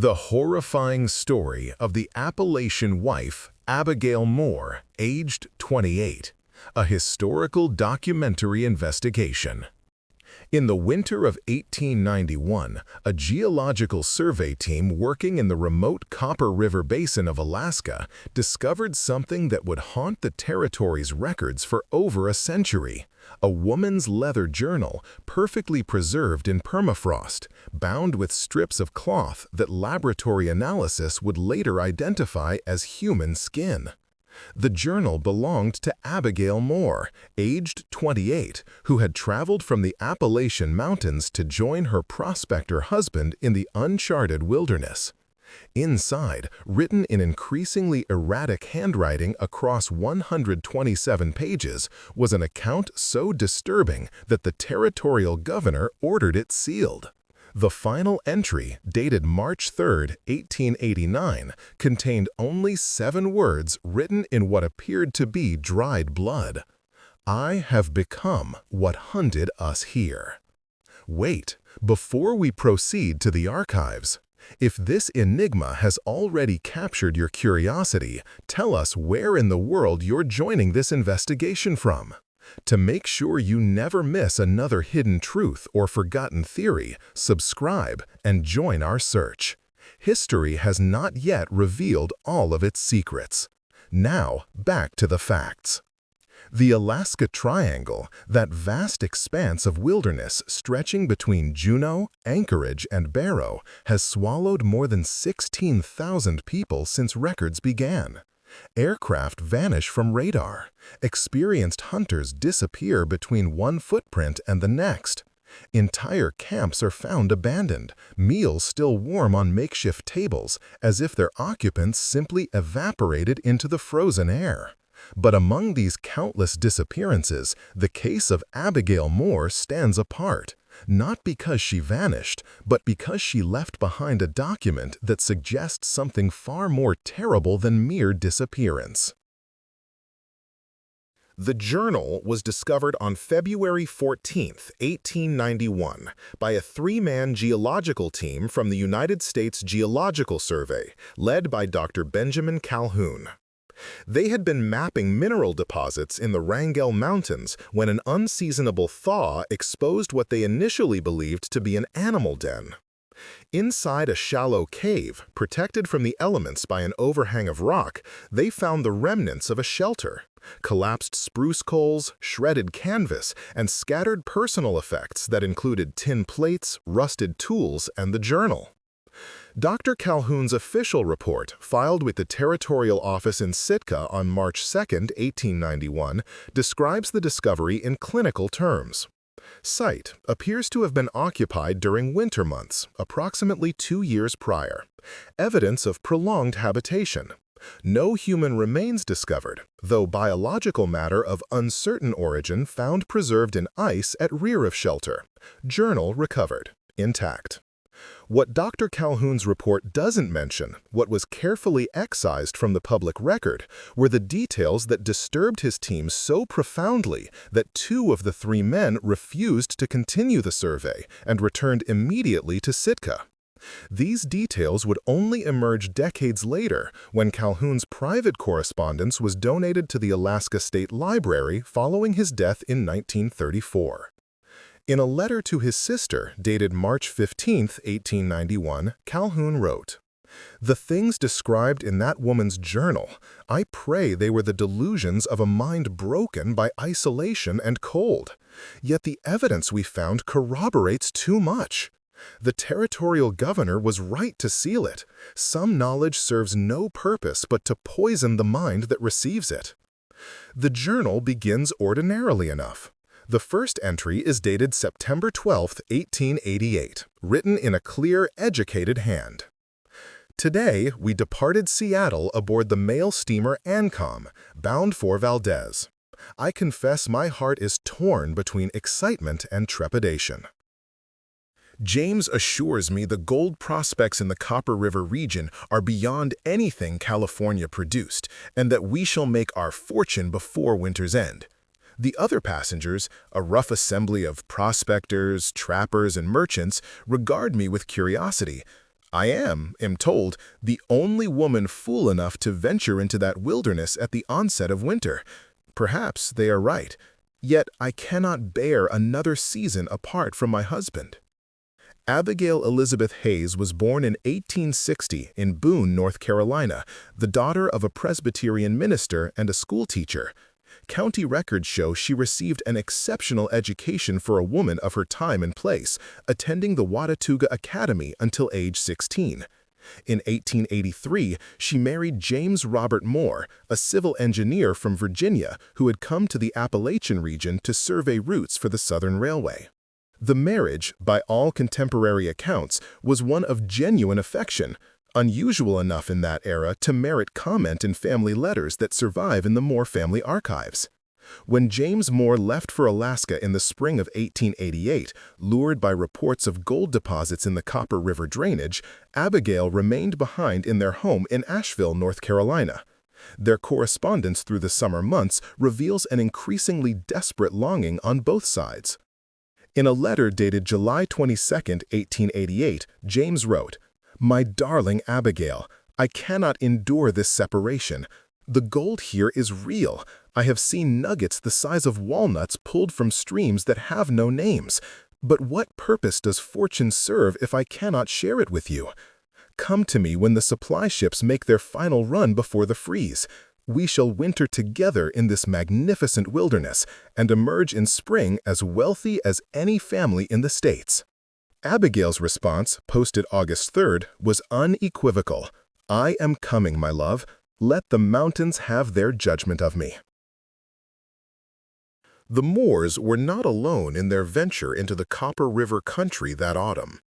The horrifying story of the Appalachian wife, Abigail Moore, aged 28, a historical documentary investigation. In the winter of 1891, a geological survey team working in the remote Copper River Basin of Alaska discovered something that would haunt the territory's records for over a century: a woman's leather journal perfectly preserved in permafrost, bound with strips of cloth that laboratory analysis would later identify as human skin. The journal belonged to Abigail Moore, aged 28, who had traveled from the Appalachian Mountains to join her prospector husband in the uncharted wilderness. Inside, written in increasingly erratic handwriting across 127 pages, was an account so disturbing that the territorial governor ordered it sealed. The final entry, dated March 3, 1889, contained only 7 words written in what appeared to be dried blood. "I have become what hunted us here." Wait, before we proceed to the archives, if this enigma has already captured your curiosity, tell us where in the world you're joining this investigation from. To make sure you never miss another hidden truth or forgotten theory, subscribe and join our search. History has not yet revealed all of its secrets. Now, back to the facts. The Alaska Triangle, that vast expanse of wilderness stretching between Juneau, Anchorage, and Barrow, has swallowed more than 16,000 people since records began. Aircraft vanish from radar. Experienced hunters disappear between one footprint and the next. Entire camps are found abandoned, meals still warm on makeshift tables, as if their occupants simply evaporated into the frozen air. But among these countless disappearances, the case of Abigail Moore stands apart, not because she vanished, but because she left behind a document that suggests something far more terrible than mere disappearance. The journal was discovered on February 14, 1891, by a 3-man geological team from the United States Geological Survey, led by Dr. Benjamin Calhoun. They had been mapping mineral deposits in the Wrangell Mountains when an unseasonable thaw exposed what they initially believed to be an animal den. Inside a shallow cave, protected from the elements by an overhang of rock, they found the remnants of a shelter: collapsed spruce coals, shredded canvas, and scattered personal effects that included tin plates, rusted tools, and the journal. Dr. Calhoun's official report, filed with the Territorial Office in Sitka on March 2, 1891, describes the discovery in clinical terms. Site appears to have been occupied during winter months, approximately 2 years prior. Evidence of prolonged habitation. No human remains discovered, though biological matter of uncertain origin found preserved in ice at rear of shelter. Journal recovered, intact. What Dr. Calhoun's report doesn't mention, what was carefully excised from the public record, were the details that disturbed his team so profoundly that 2 of the 3 men refused to continue the survey and returned immediately to Sitka. These details would only emerge decades later when Calhoun's private correspondence was donated to the Alaska State Library following his death in 1934. In a letter to his sister, dated March 15, 1891, Calhoun wrote, "The things described in that woman's journal, I pray they were the delusions of a mind broken by isolation and cold. Yet the evidence we found corroborates too much. The territorial governor was right to seal it. Some knowledge serves no purpose but to poison the mind that receives it." The journal begins ordinarily enough. The first entry is dated September 12, 1888, written in a clear, educated hand. "Today, we departed Seattle aboard the mail steamer Ancom, bound for Valdez. I confess my heart is torn between excitement and trepidation. James assures me the gold prospects in the Copper River region are beyond anything California produced, and that we shall make our fortune before winter's end. The other passengers, a rough assembly of prospectors, trappers, and merchants, regard me with curiosity. I am told, the only woman fool enough to venture into that wilderness at the onset of winter. Perhaps they are right, yet I cannot bear another season apart from my husband. Abigail Elizabeth Hayes was born in 1860 in Boone, North Carolina, the daughter of a Presbyterian minister and a schoolteacher. County records show she received an exceptional education for a woman of her time and place, attending the Watauga Academy until age 16. In 1883, she married James Robert Moore, a civil engineer from Virginia who had come to the Appalachian region to survey routes for the Southern Railway. The marriage, by all contemporary accounts, was one of genuine affection, unusual enough in that era to merit comment in family letters that survive in the Moore family archives. When James Moore left for Alaska in the spring of 1888, lured by reports of gold deposits in the Copper River drainage, Abigail remained behind in their home in Asheville, North Carolina. Their correspondence through the summer months reveals an increasingly desperate longing on both sides. In a letter dated July 22, 1888, James wrote, "My darling Abigail, I cannot endure this separation. The gold here is real. I have seen nuggets the size of walnuts pulled from streams that have no names. But what purpose does fortune serve if I cannot share it with you? Come to me when the supply ships make their final run before the freeze. We shall winter together in this magnificent wilderness and emerge in spring as wealthy as any family in the States." Abigail's response, posted August 3rd, was unequivocal. "I am coming, my love. Let the mountains have their judgment of me." The Moores were not alone in their venture into the Copper River country that autumn.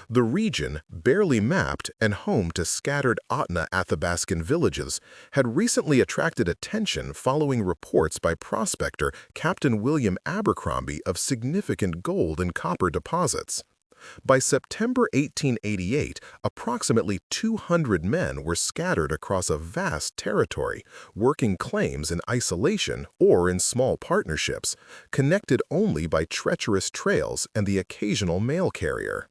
The region, barely mapped and home to scattered Otna Athabascan villages, had recently attracted attention following reports by prospector Captain William Abercrombie of significant gold and copper deposits. By September 1888, approximately 200 men were scattered across a vast territory, working claims in isolation or in small partnerships, connected only by treacherous trails and the occasional mail carrier.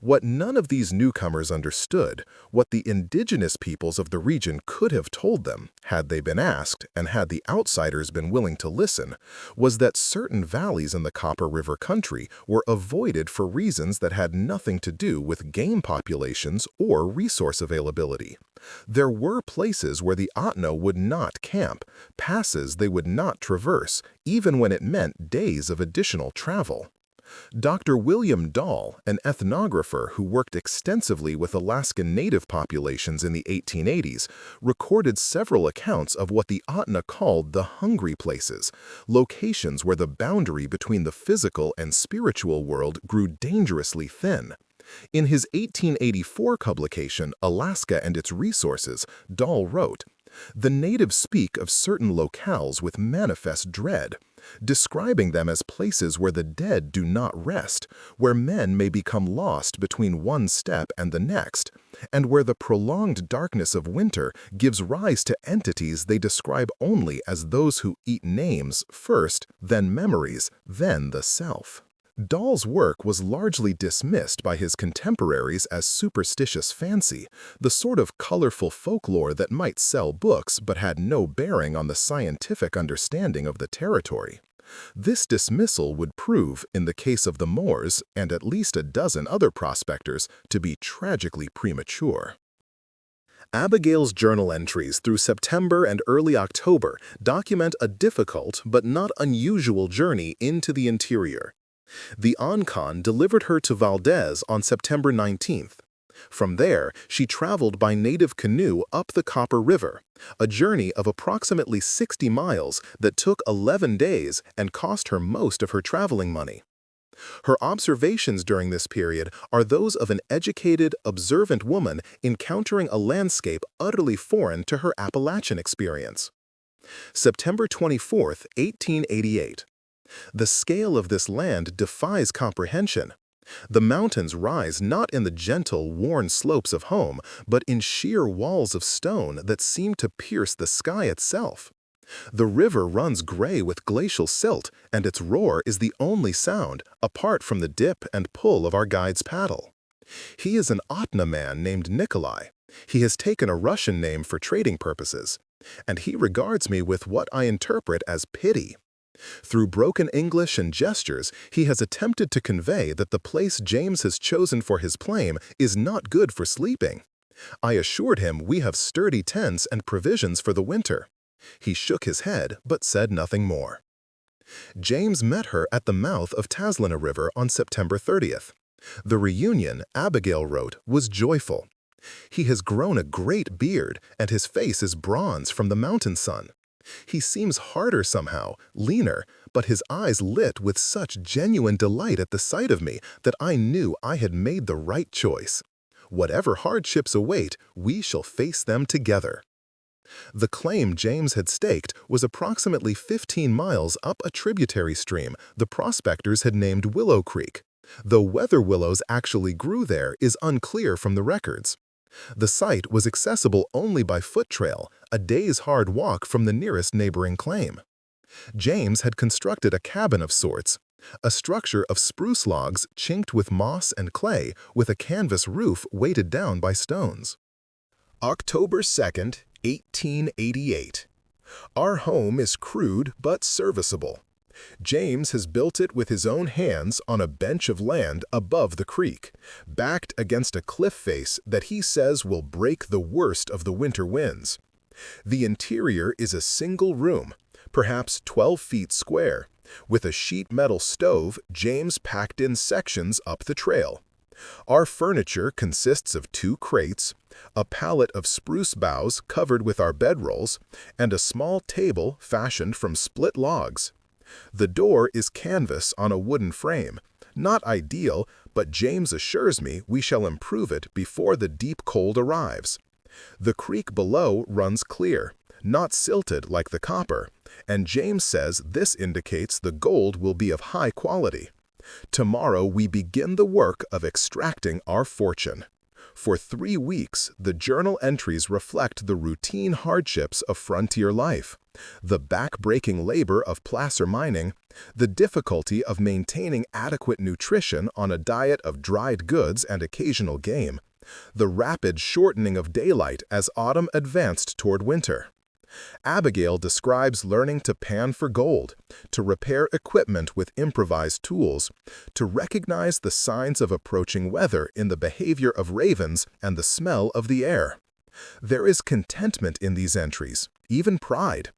What none of these newcomers understood, what the indigenous peoples of the region could have told them, had they been asked and had the outsiders been willing to listen, was that certain valleys in the Copper River country were avoided for reasons that had nothing to do with game populations or resource availability. There were places where the Otno would not camp, passes they would not traverse, even when it meant days of additional travel. Dr. William Dahl, an ethnographer who worked extensively with Alaskan native populations in the 1880s, recorded several accounts of what the Otna called the hungry places, locations where the boundary between the physical and spiritual world grew dangerously thin. In his 1884 publication, Alaska and Its Resources, Dahl wrote, "The natives speak of certain locales with manifest dread, describing them as places where the dead do not rest, where men may become lost between one step and the next, and where the prolonged darkness of winter gives rise to entities they describe only as those who eat names first, then memories, then the self." Dahl's work was largely dismissed by his contemporaries as superstitious fancy, the sort of colorful folklore that might sell books but had no bearing on the scientific understanding of the territory. This dismissal would prove, in the case of the Moores and at least a dozen other prospectors, to be tragically premature. Abigail's journal entries through September and early October document a difficult but not unusual journey into the interior. The Oncon delivered her to Valdez on September 19th. From there, she traveled by native canoe up the Copper River, a journey of approximately 60 miles that took 11 days and cost her most of her traveling money. Her observations during this period are those of an educated, observant woman encountering a landscape utterly foreign to her Appalachian experience. September 24, 1888. The scale of this land defies comprehension. The mountains rise not in the gentle, worn slopes of home, but in sheer walls of stone that seem to pierce the sky itself. The river runs gray with glacial silt, and its roar is the only sound, apart from the dip and pull of our guide's paddle. He is an Otna man named Nikolai. He has taken a Russian name for trading purposes, and he regards me with what I interpret as pity. Through broken English and gestures, he has attempted to convey that the place James has chosen for his claim is not good for sleeping. I assured him we have sturdy tents and provisions for the winter. He shook his head but said nothing more. James met her at the mouth of Taslina River on September 30th. The reunion, Abigail wrote, was joyful. He has grown a great beard, and his face is bronze from the mountain sun. He seems harder somehow, leaner, but his eyes lit with such genuine delight at the sight of me that I knew I had made the right choice. Whatever hardships await, we shall face them together. The claim James had staked was approximately 15 miles up a tributary stream the prospectors had named Willow Creek. Though weather willows actually grew there is unclear from the records. The site was accessible only by foot trail, a day's hard walk from the nearest neighboring claim. James had constructed a cabin of sorts, a structure of spruce logs chinked with moss and clay with a canvas roof weighted down by stones. October 2nd, 1888. Our home is crude but serviceable. James has built it with his own hands on a bench of land above the creek, backed against a cliff face that he says will break the worst of the winter winds. The interior is a single room, perhaps 12 feet square, with a sheet metal stove James packed in sections up the trail. Our furniture consists of 2 crates, a pallet of spruce boughs covered with our bedrolls, and a small table fashioned from split logs. The door is canvas on a wooden frame, not ideal, but James assures me we shall improve it before the deep cold arrives. The creek below runs clear, not silted like the copper, and James says this indicates the gold will be of high quality. Tomorrow we begin the work of extracting our fortune. For 3 weeks, the journal entries reflect the routine hardships of frontier life, the back-breaking labor of placer mining, the difficulty of maintaining adequate nutrition on a diet of dried goods and occasional game, the rapid shortening of daylight as autumn advanced toward winter. Abigail describes learning to pan for gold, to repair equipment with improvised tools, to recognize the signs of approaching weather in the behavior of ravens and the smell of the air. There is contentment in these entries, even pride.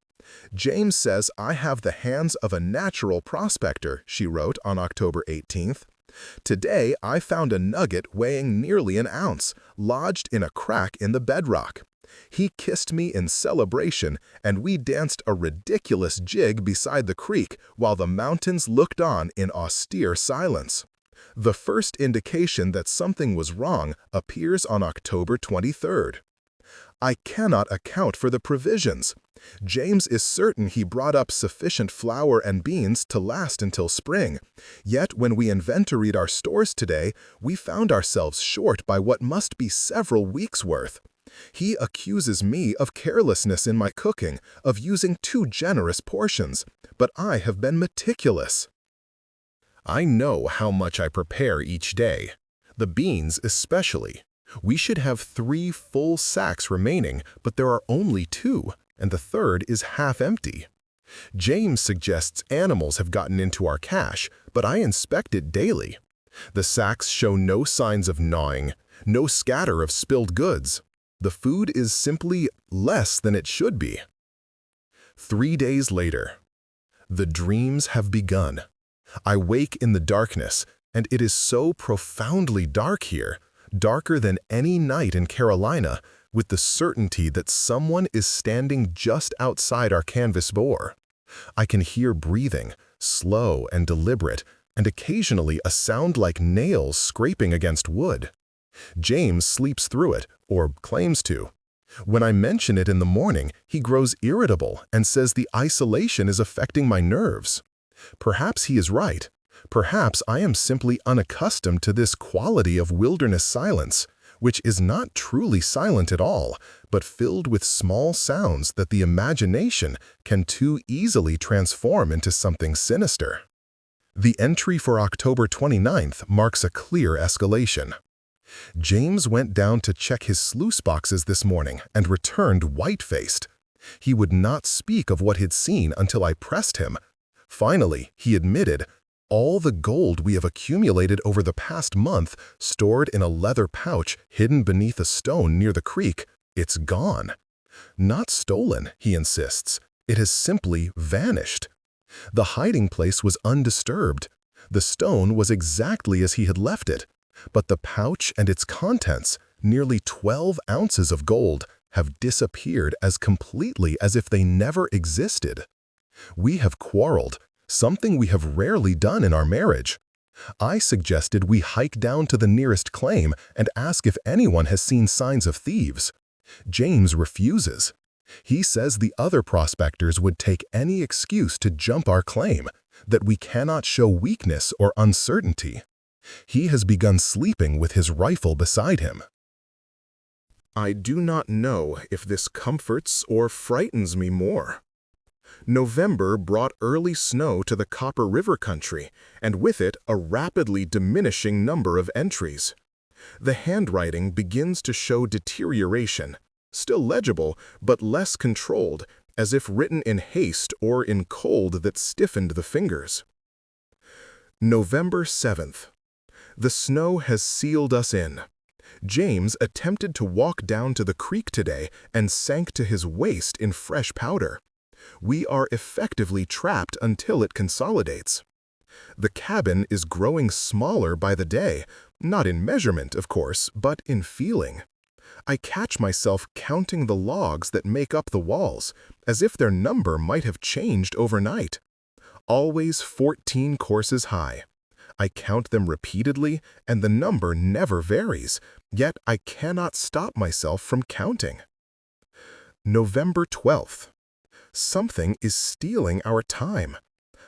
James says I have the hands of a natural prospector, she wrote on October 18th. Today I found a nugget weighing nearly an ounce, lodged in a crack in the bedrock. He kissed me in celebration, and we danced a ridiculous jig beside the creek while the mountains looked on in austere silence. The first indication that something was wrong appears on October 23rd. I cannot account for the provisions. James is certain he brought up sufficient flour and beans to last until spring, yet when we inventoried our stores today, we found ourselves short by what must be several weeks' worth. He accuses me of carelessness in my cooking, of using too generous portions, but I have been meticulous. I know how much I prepare each day, the beans especially. We should have 3 full sacks remaining, but there are only 2, and the third is half empty. James suggests animals have gotten into our cache, but I inspect it daily. The sacks show no signs of gnawing, no scatter of spilled goods. The food is simply less than it should be. 3 days later. The dreams have begun. I wake in the darkness, and it is so profoundly dark here, darker than any night in Carolina, with the certainty that someone is standing just outside our canvas bore. I can hear breathing, slow and deliberate, and occasionally a sound like nails scraping against wood. James sleeps through it, or claims to. When I mention it in the morning, he grows irritable and says the isolation is affecting my nerves. Perhaps he is right. Perhaps I am simply unaccustomed to this quality of wilderness silence, which is not truly silent at all, but filled with small sounds that the imagination can too easily transform into something sinister. The entry for October 29th marks a clear escalation. James went down to check his sluice boxes this morning and returned white-faced. He would not speak of what he'd seen until I pressed him. Finally, he admitted, "All the gold we have accumulated over the past month, stored in a leather pouch hidden beneath a stone near the creek, it's gone." Not stolen, he insists. It has simply vanished. The hiding place was undisturbed. The stone was exactly as he had left it, but the pouch and its contents, nearly 12 ounces of gold, have disappeared as completely as if they never existed. We have quarreled, something we have rarely done in our marriage. I suggested we hike down to the nearest claim and ask if anyone has seen signs of thieves. James refuses. He says the other prospectors would take any excuse to jump our claim, that we cannot show weakness or uncertainty. He has begun sleeping with his rifle beside him. I do not know if this comforts or frightens me more. November brought early snow to the Copper River country, and with it a rapidly diminishing number of entries. The handwriting begins to show deterioration, still legible but less controlled, as if written in haste or in cold that stiffened the fingers. November 7th. The snow has sealed us in. James attempted to walk down to the creek today and sank to his waist in fresh powder. We are effectively trapped until it consolidates. The cabin is growing smaller by the day, not in measurement, of course, but in feeling. I catch myself counting the logs that make up the walls, as if their number might have changed overnight. Always 14 courses high. I count them repeatedly, and the number never varies, yet I cannot stop myself from counting. November 12th. Something is stealing our time.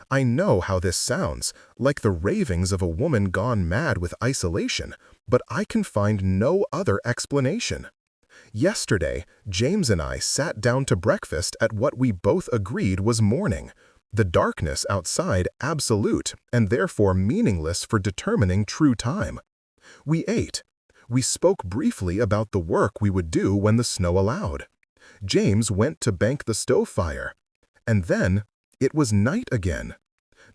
I know how this sounds, like the ravings of a woman gone mad with isolation, but I can find no other explanation. Yesterday, James and I sat down to breakfast at what we both agreed was morning, the darkness outside absolute and therefore meaningless for determining true time. We ate. We spoke briefly about the work we would do when the snow allowed. James went to bank the stove fire. And then it was night again.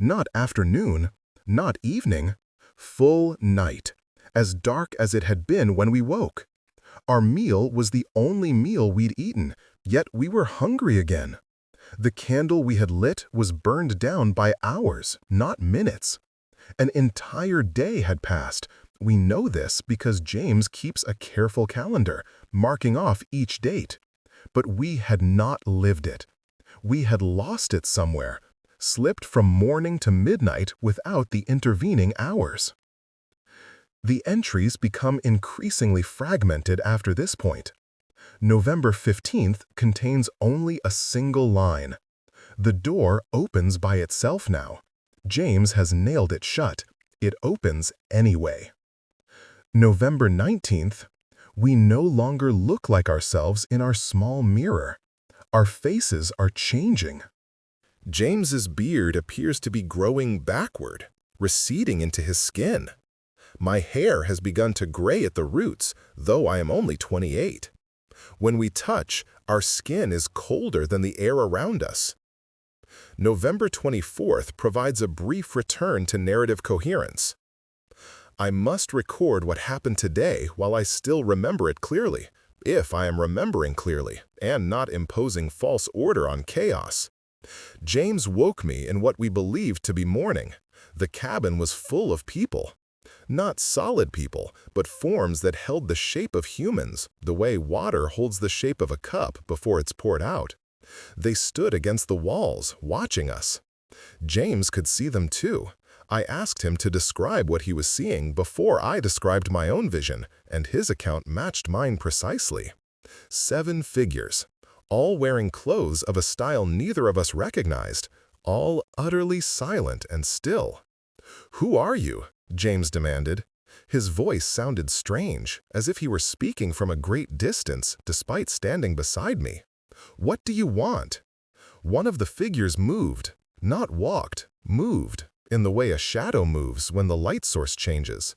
Not afternoon, not evening, full night, as dark as it had been when we woke. Our meal was the only meal we'd eaten, yet we were hungry again. The candle we had lit was burned down by hours, not minutes. An entire day had passed. We know this because James keeps a careful calendar, marking off each date. But we had not lived it. We had lost it somewhere, slipped from morning to midnight without the intervening hours. The entries become increasingly fragmented after this point. November 15th contains only a single line. The door opens by itself now. James has nailed it shut. It opens anyway. November 19th, we no longer look like ourselves in our small mirror. Our faces are changing. James's beard appears to be growing backward, receding into his skin. My hair has begun to gray at the roots, though I am only 28. When we touch, our skin is colder than the air around us. November 24th provides a brief return to narrative coherence. I must record what happened today while I still remember it clearly, if I am remembering clearly, and not imposing false order on chaos. James woke me in what we believed to be morning. The cabin was full of people. Not solid people, but forms that held the shape of humans, the way water holds the shape of a cup before it's poured out. They stood against the walls, watching us. James could see them too. I asked him to describe what he was seeing before I described my own vision, and his account matched mine precisely. 7 figures, all wearing clothes of a style neither of us recognized, all utterly silent and still. "Who are you?" James demanded. His voice sounded strange, as if he were speaking from a great distance despite standing beside me. "What do you want?" One of the figures moved, not walked, moved, in the way a shadow moves when the light source changes.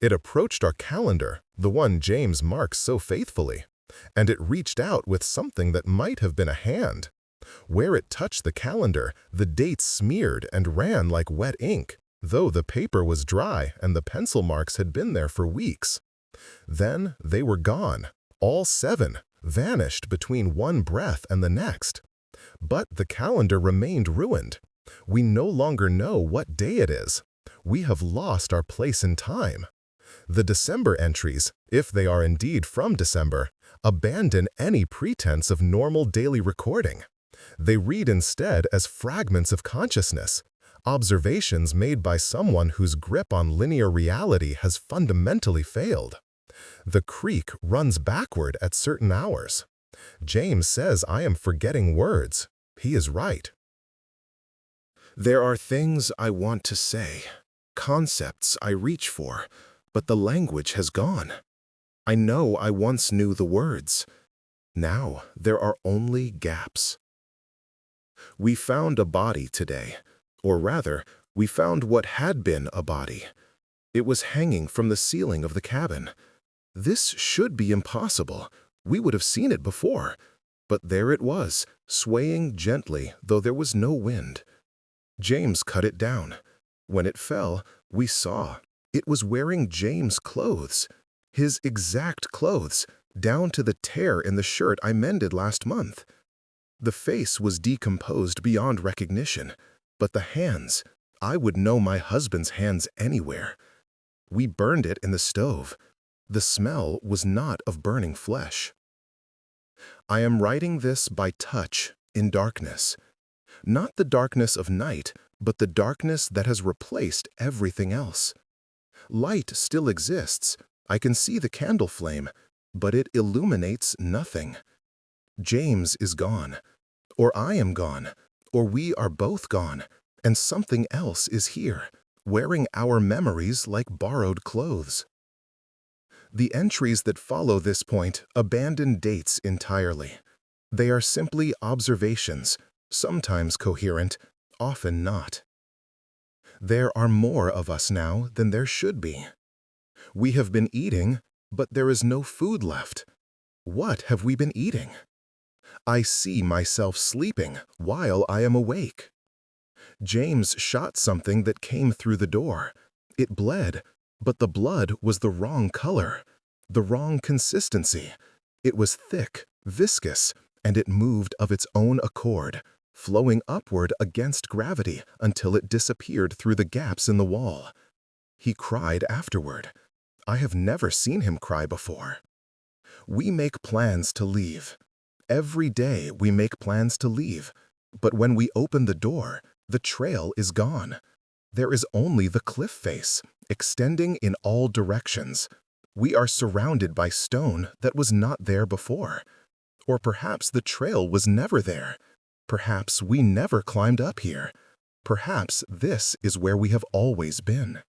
It approached our calendar, the one James marks so faithfully, and it reached out with something that might have been a hand. Where it touched the calendar, the dates smeared and ran like wet ink, though the paper was dry and the pencil marks had been there for weeks. Then they were gone, all 7, vanished between one breath and the next. But the calendar remained ruined. We no longer know what day it is. We have lost our place in time. The December entries, if they are indeed from December, abandon any pretense of normal daily recording. They read instead as fragments of consciousness, observations made by someone whose grip on linear reality has fundamentally failed. The creek runs backward at certain hours. James says I am forgetting words. He is right. There are things I want to say, concepts I reach for, but the language has gone. I know I once knew the words. Now there are only gaps. We found a body today, or rather, we found what had been a body. It was hanging from the ceiling of the cabin. This should be impossible. We would have seen it before. But there it was, swaying gently, though there was no wind. James cut it down. When it fell, we saw. It was wearing James' clothes. His exact clothes, down to the tear in the shirt I mended last month. The face was decomposed beyond recognition, but the hands, I would know my husband's hands anywhere. We burned it in the stove. The smell was not of burning flesh. I am writing this by touch, in darkness. Not the darkness of night, but the darkness that has replaced everything else. Light still exists. I can see the candle flame, but it illuminates nothing. James is gone, or I am gone, or we are both gone, and something else is here, wearing our memories like borrowed clothes. The entries that follow this point abandon dates entirely. They are simply observations, sometimes coherent, often not. There are more of us now than there should be. We have been eating, but there is no food left. What have we been eating? I see myself sleeping while I am awake. James shot something that came through the door. It bled, but the blood was the wrong color, the wrong consistency. It was thick, viscous, and it moved of its own accord, flowing upward against gravity until it disappeared through the gaps in the wall. He cried afterward. I have never seen him cry before. We make plans to leave. Every day we make plans to leave, but when we open the door, the trail is gone. There is only the cliff face, extending in all directions. We are surrounded by stone that was not there before. Or perhaps the trail was never there. Perhaps we never climbed up here. Perhaps this is where we have always been.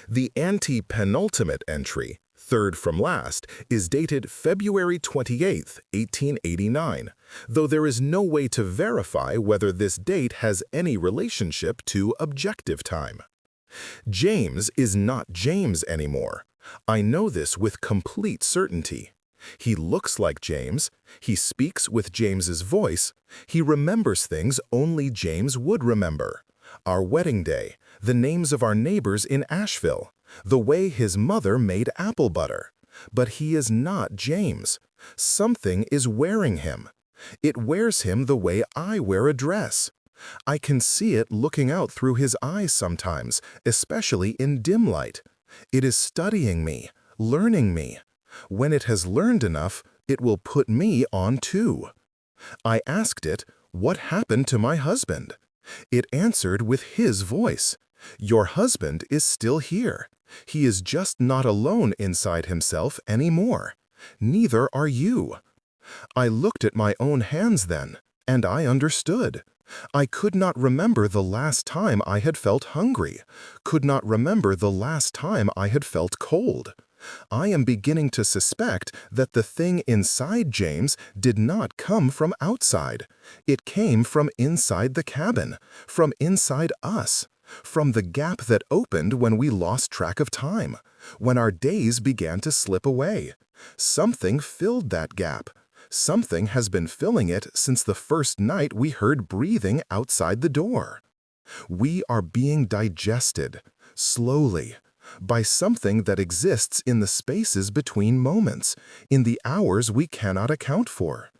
The ante-penultimate entry, third from last, is dated February 28, 1889, though there is no way to verify whether this date has any relationship to objective time. James is not James anymore. I know this with complete certainty. He looks like James, he speaks with James's voice, he remembers things only James would remember. Our wedding day, the names of our neighbors in Asheville, the way his mother made apple butter. But he is not James. Something is wearing him. It wears him the way I wear a dress. I can see it looking out through his eyes sometimes, especially in dim light. It is studying me, learning me. When it has learned enough, it will put me on too. I asked it, what happened to my husband? It answered with his voice. Your husband is still here. He is just not alone inside himself anymore. Neither are you. I looked at my own hands then, and I understood. I could not remember the last time I had felt hungry, could not remember the last time I had felt cold. I am beginning to suspect that the thing inside James did not come from outside. It came from inside the cabin, from inside us. From the gap that opened when we lost track of time, when our days began to slip away. Something filled that gap. Something has been filling it since the first night we heard breathing outside the door. We are being digested, slowly, by something that exists in the spaces between moments, in the hours we cannot account for.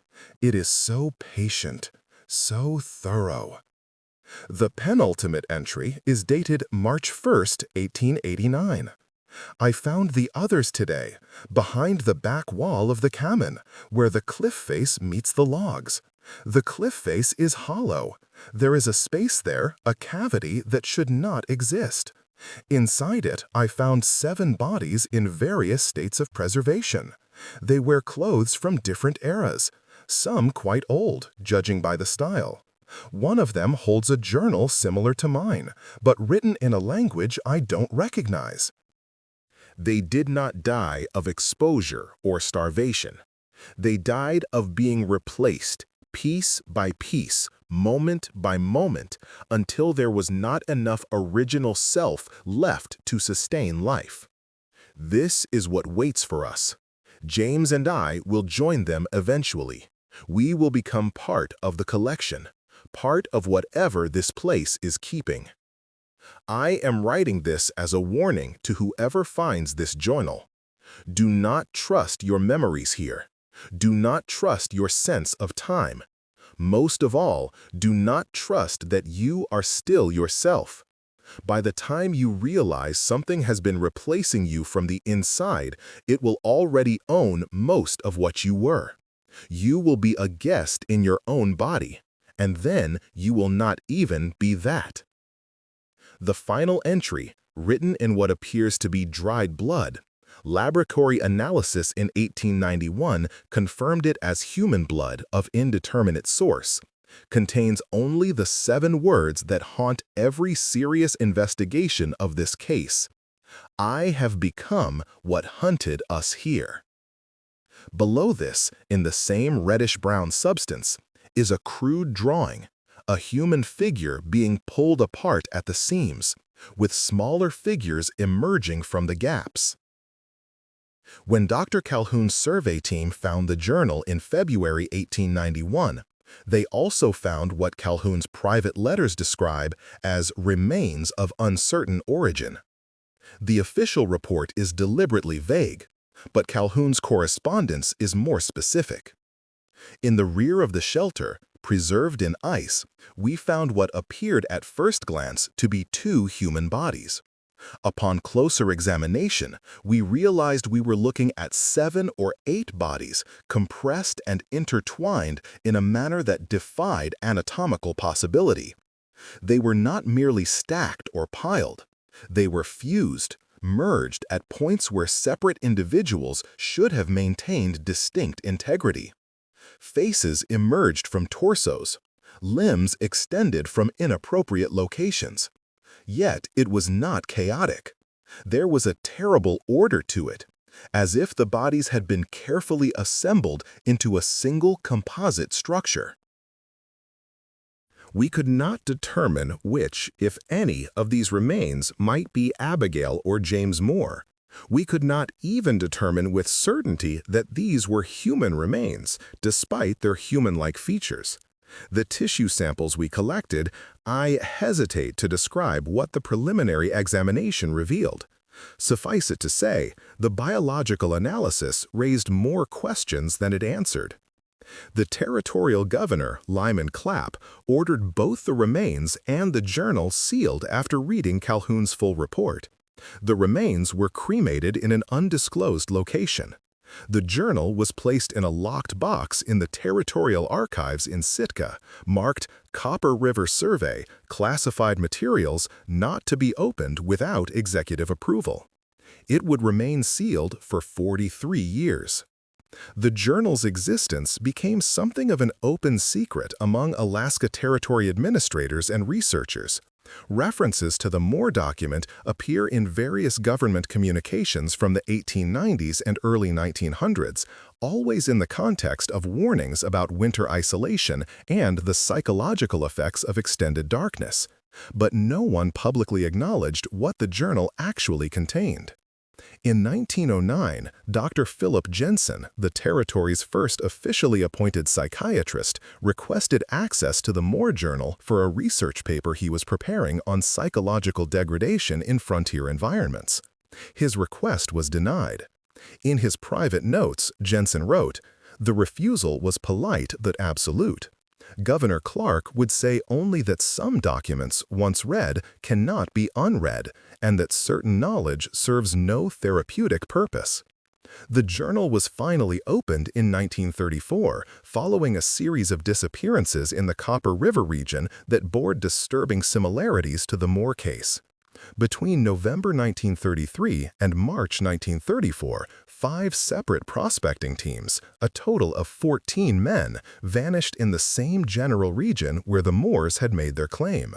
It is so patient, so thorough. The penultimate entry is dated March 1st, 1889. I found the others today, behind the back wall of the cabin, where the cliff face meets the logs. The cliff face is hollow. There is a space there, a cavity that should not exist. Inside it, I found 7 bodies in various states of preservation. They wear clothes from different eras, some quite old, judging by the style. One of them holds a journal similar to mine, but written in a language I don't recognize. They did not die of exposure or starvation. They died of being replaced, piece by piece, moment by moment, until there was not enough original self left to sustain life. This is what waits for us. James and I will join them eventually. We will become part of the collection, part of whatever this place is keeping. I am writing this as a warning to whoever finds this journal. Do not trust your memories here. Do not trust your sense of time. Most of all, do not trust that you are still yourself. By the time you realize something has been replacing you from the inside, it will already own most of what you were. You will be a guest in your own body, and then you will not even be that. The final entry, written in what appears to be dried blood, laboratory analysis in 1891 confirmed it as human blood of indeterminate source, contains only the 7 words that haunt every serious investigation of this case. I have become what hunted us here. Below this, in the same reddish-brown substance, is a crude drawing, a human figure being pulled apart at the seams, with smaller figures emerging from the gaps. When Dr. Calhoun's survey team found the journal in February 1891, they also found what Calhoun's private letters describe as remains of uncertain origin. The official report is deliberately vague, but Calhoun's correspondence is more specific. In the rear of the shelter, preserved in ice, we found what appeared at first glance to be 2 human bodies. Upon closer examination, we realized we were looking at 7 or 8 bodies compressed and intertwined in a manner that defied anatomical possibility. They were not merely stacked or piled. They were fused, merged at points where separate individuals should have maintained distinct integrity. Faces emerged from torsos, limbs extended from inappropriate locations. Yet it was not chaotic. There was a terrible order to it, as if the bodies had been carefully assembled into a single composite structure. We could not determine which, if any, of these remains might be Abigail or James Moore. We could not even determine with certainty that these were human remains, despite their human-like features. The tissue samples we collected, I hesitate to describe what the preliminary examination revealed. Suffice it to say, the biological analysis raised more questions than it answered. The territorial governor, Lyman Clapp, ordered both the remains and the journal sealed after reading Calhoun's full report. The remains were cremated in an undisclosed location. The journal was placed in a locked box in the Territorial Archives in Sitka, marked Copper River Survey, Classified Materials, not to be opened without executive approval. It would remain sealed for 43 years. The journal's existence became something of an open secret among Alaska Territory administrators and researchers. References to the Moore document appear in various government communications from the 1890s and early 1900s, always in the context of warnings about winter isolation and the psychological effects of extended darkness. But no one publicly acknowledged what the journal actually contained. In 1909, Dr. Philip Jensen, the territory's first officially appointed psychiatrist, requested access to the Moore Journal for a research paper he was preparing on psychological degradation in frontier environments. His request was denied. In his private notes, Jensen wrote, "The refusal was polite but absolute. Governor Clark would say only that some documents, once read, cannot be unread, and that certain knowledge serves no therapeutic purpose." The journal was finally opened in 1934, following a series of disappearances in the Copper River region that bore disturbing similarities to the Moore case. Between November 1933 and March 1934, 5 separate prospecting teams, a total of 14 men, vanished in the same general region where the Moores had made their claim.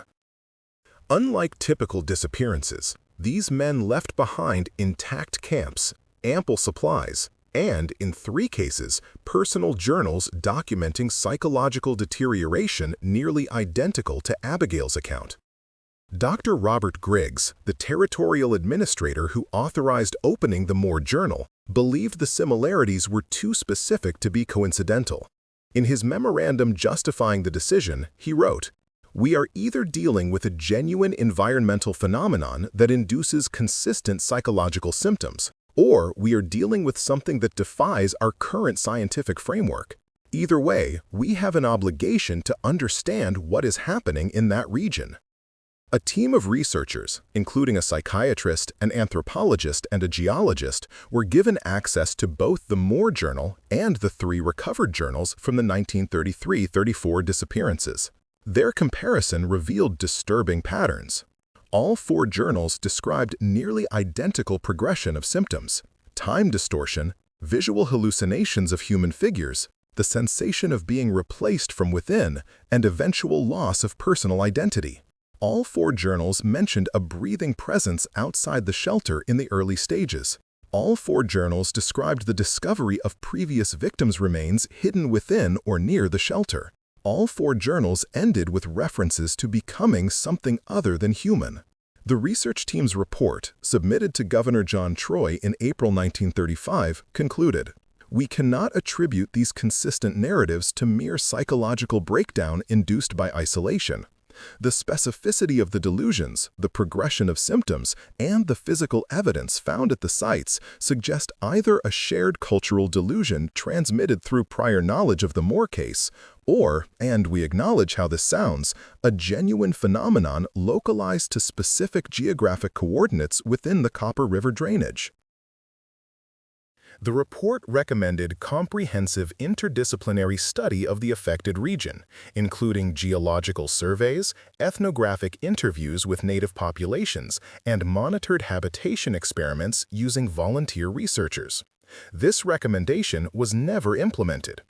Unlike typical disappearances, these men left behind intact camps, ample supplies, and, in 3 cases, personal journals documenting psychological deterioration nearly identical to Abigail's account. Dr. Robert Griggs, the territorial administrator who authorized opening the Moore Journal, believed the similarities were too specific to be coincidental. In his memorandum justifying the decision, he wrote, "We are either dealing with a genuine environmental phenomenon that induces consistent psychological symptoms, or we are dealing with something that defies our current scientific framework. Either way, we have an obligation to understand what is happening in that region." A team of researchers, including a psychiatrist, an anthropologist, and a geologist, were given access to both the Moore Journal and the 3 recovered journals from the 1933-34 disappearances. Their comparison revealed disturbing patterns. All 4 journals described nearly identical progression of symptoms: time distortion, visual hallucinations of human figures, the sensation of being replaced from within, and eventual loss of personal identity. All 4 journals mentioned a breathing presence outside the shelter in the early stages. All 4 journals described the discovery of previous victims' remains hidden within or near the shelter. All 4 journals ended with references to becoming something other than human. The research team's report, submitted to Governor John Troy in April 1935, concluded, "We cannot attribute these consistent narratives to mere psychological breakdown induced by isolation. The specificity of the delusions, the progression of symptoms, and the physical evidence found at the sites suggest either a shared cultural delusion transmitted through prior knowledge of the Moore case, or, and we acknowledge how this sounds, a genuine phenomenon localized to specific geographic coordinates within the Copper River drainage." The report recommended comprehensive interdisciplinary study of the affected region, including geological surveys, ethnographic interviews with native populations, and monitored habitation experiments using volunteer researchers. This recommendation was never implemented.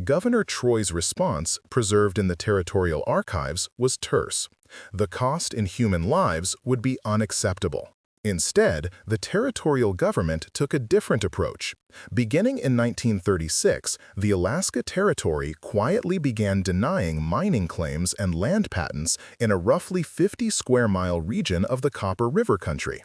Governor Troy's response, preserved in the territorial archives, was terse. The cost in human lives would be unacceptable. Instead, the territorial government took a different approach. Beginning in 1936, the Alaska Territory quietly began denying mining claims and land patents in a roughly 50-square-mile region of the Copper River country.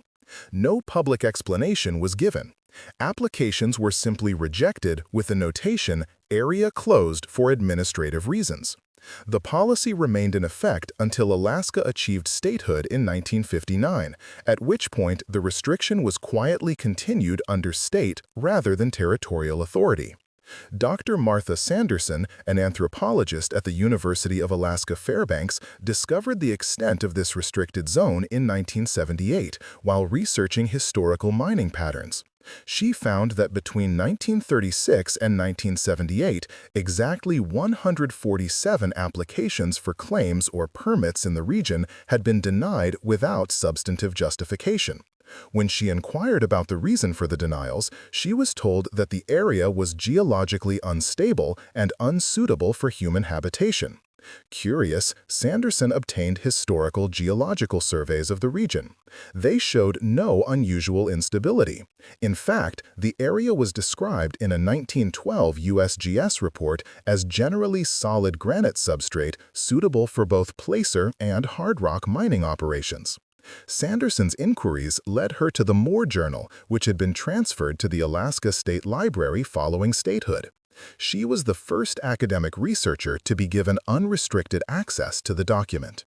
No public explanation was given. Applications were simply rejected with the notation, "Area closed for administrative reasons." The policy remained in effect until Alaska achieved statehood in 1959, at which point the restriction was quietly continued under state rather than territorial authority. Dr. Martha Sanderson, an anthropologist at the University of Alaska Fairbanks, discovered the extent of this restricted zone in 1978 while researching historical mining patterns. She found that between 1936 and 1978, exactly 147 applications for claims or permits in the region had been denied without substantive justification. When she inquired about the reason for the denials, she was told that the area was geologically unstable and unsuitable for human habitation. Curious, Sanderson obtained historical geological surveys of the region. They showed no unusual instability. In fact, the area was described in a 1912 USGS report as generally solid granite substrate suitable for both placer and hard rock mining operations. Sanderson's inquiries led her to the Moore Journal, which had been transferred to the Alaska State Library following statehood. She was the first academic researcher to be given unrestricted access to the document.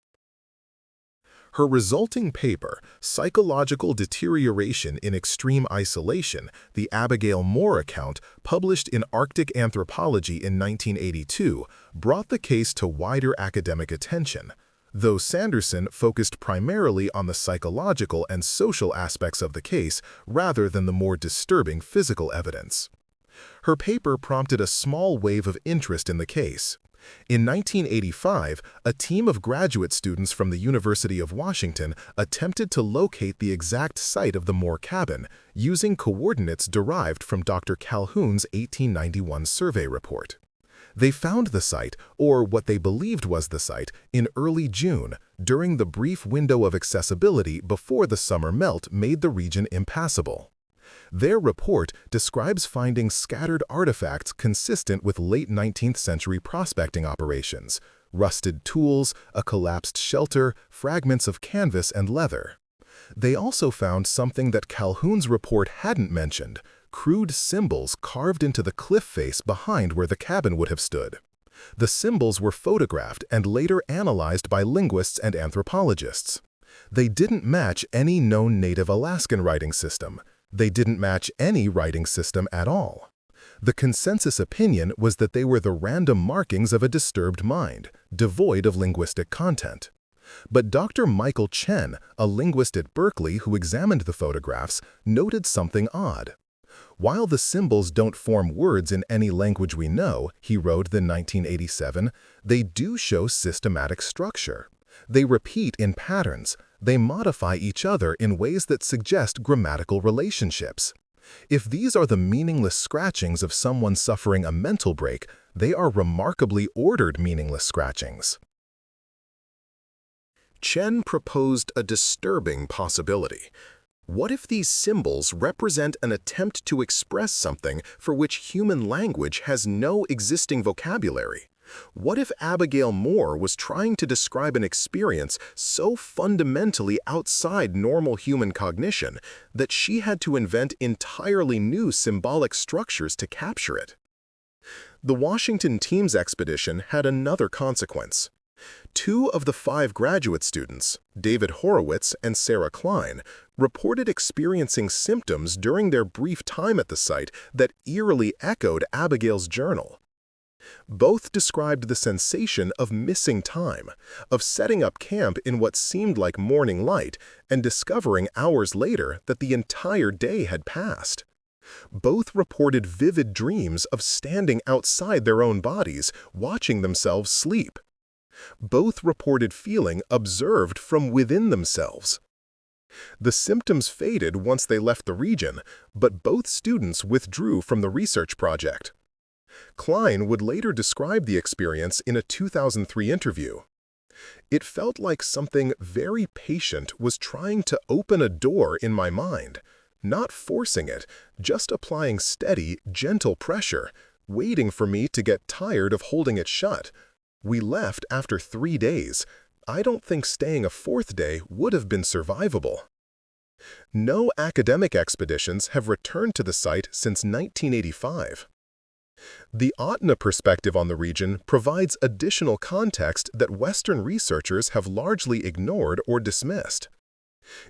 Her resulting paper, Psychological Deterioration in Extreme Isolation, the Abigail Moore account, published in Arctic Anthropology in 1982, brought the case to wider academic attention. Though Sanderson focused primarily on the psychological and social aspects of the case rather than the more disturbing physical evidence. Her paper prompted a small wave of interest in the case. In 1985, a team of graduate students from the University of Washington attempted to locate the exact site of the Moore cabin using coordinates derived from Dr. Calhoun's 1891 survey report. They found the site, or what they believed was the site, in early June, during the brief window of accessibility before the summer melt made the region impassable. Their report describes finding scattered artifacts consistent with late 19th century prospecting operations, rusted tools, a collapsed shelter, fragments of canvas and leather. They also found something that Calhoun's report hadn't mentioned: crude symbols carved into the cliff face behind where the cabin would have stood. The symbols were photographed and later analyzed by linguists and anthropologists. They didn't match any known native Alaskan writing system. They didn't match any writing system at all. The consensus opinion was that they were the random markings of a disturbed mind, devoid of linguistic content. But Dr. Michael Chen, a linguist at Berkeley who examined the photographs, noted something odd. While the symbols don't form words in any language we know, he wrote in 1987, they do show systematic structure. They repeat in patterns. They modify each other in ways that suggest grammatical relationships. If these are the meaningless scratchings of someone suffering a mental break, they are remarkably ordered meaningless scratchings. Chen proposed a disturbing possibility. What if these symbols represent an attempt to express something for which human language has no existing vocabulary? What if Abigail Moore was trying to describe an experience so fundamentally outside normal human cognition that she had to invent entirely new symbolic structures to capture it? The Washington team's expedition had another consequence. 2 of the 5 graduate students, David Horowitz and Sarah Klein, reported experiencing symptoms during their brief time at the site that eerily echoed Abigail's journal. Both described the sensation of missing time, of setting up camp in what seemed like morning light and discovering hours later that the entire day had passed. Both reported vivid dreams of standing outside their own bodies, watching themselves sleep. Both reported feeling observed from within themselves. The symptoms faded once they left the region, but both students withdrew from the research project. Klein would later describe the experience in a 2003 interview. It felt like something very patient was trying to open a door in my mind, not forcing it, just applying steady, gentle pressure, waiting for me to get tired of holding it shut. We left after 3 days. I don't think staying a 4th day would have been survivable. No academic expeditions have returned to the site since 1985. The Ahtna perspective on the region provides additional context that Western researchers have largely ignored or dismissed.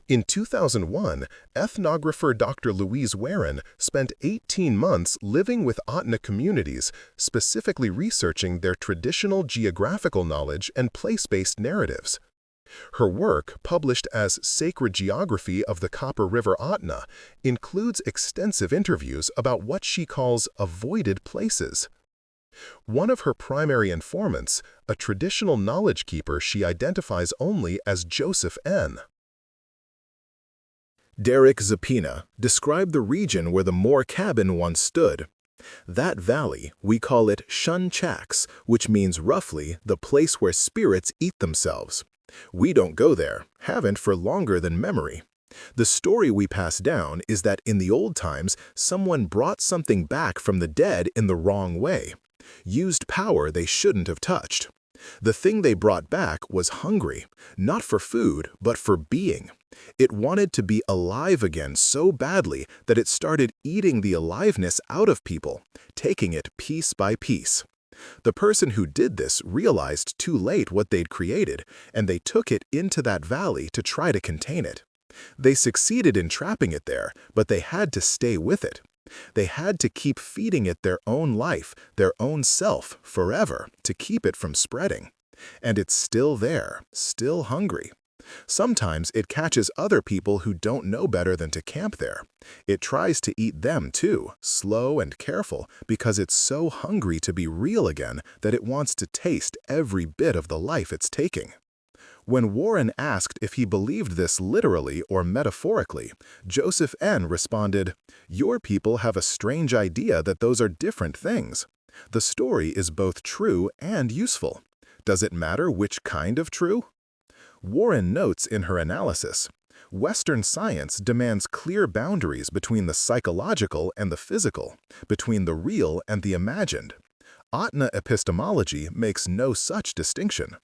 In 2001, ethnographer Dr. Louise Warren spent 18 months living with Ahtna communities, specifically researching their traditional geographical knowledge and place-based narratives. Her work, published as Sacred Geography of the Copper River Ahtna, includes extensive interviews about what she calls avoided places. One of her primary informants, a traditional knowledge keeper she identifies only as Joseph N. Derek Zapina described the region where the Moore cabin once stood. That valley, we call it Shun Chaks, which means roughly the place where spirits eat themselves. We don't go there, haven't for longer than memory. The story we pass down is that in the old times, someone brought something back from the dead in the wrong way, used power they shouldn't have touched. The thing they brought back was hungry, not for food, but for being. It wanted to be alive again so badly that it started eating the aliveness out of people, taking it piece by piece. The person who did this realized too late what they'd created, and they took it into that valley to try to contain it. They succeeded in trapping it there, but they had to stay with it. They had to keep feeding it their own life, their own self, forever, to keep it from spreading. And it's still there, still hungry. Sometimes it catches other people who don't know better than to camp there. It tries to eat them too, slow and careful, because it's so hungry to be real again that it wants to taste every bit of the life it's taking. When Warren asked if he believed this literally or metaphorically, Joseph N. responded, "Your people have a strange idea that those are different things. The story is both true and useful. Does it matter which kind of true?" Warren notes in her analysis, Western science demands clear boundaries between the psychological and the physical, between the real and the imagined. Atna epistemology makes no such distinction.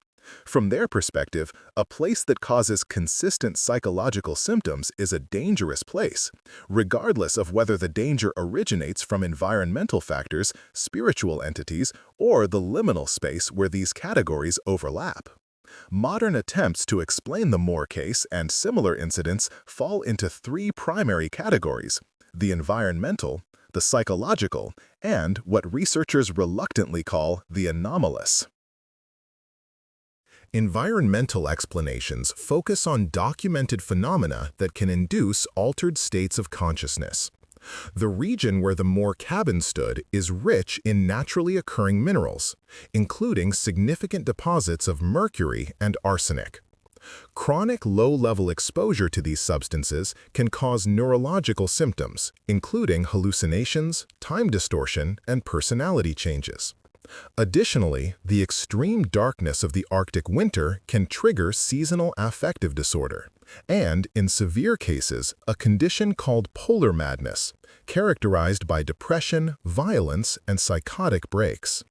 From their perspective, a place that causes consistent psychological symptoms is a dangerous place, regardless of whether the danger originates from environmental factors, spiritual entities, or the liminal space where these categories overlap. Modern attempts to explain the Moore case and similar incidents fall into three primary categories: the environmental, the psychological, and what researchers reluctantly call the anomalous. Environmental explanations focus on documented phenomena that can induce altered states of consciousness. The region where the Moore cabin stood is rich in naturally occurring minerals, including significant deposits of mercury and arsenic. Chronic low-level exposure to these substances can cause neurological symptoms, including hallucinations, time distortion, and personality changes. Additionally, the extreme darkness of the Arctic winter can trigger seasonal affective disorder, and, in severe cases, a condition called polar madness, characterized by depression, violence, and psychotic breaks.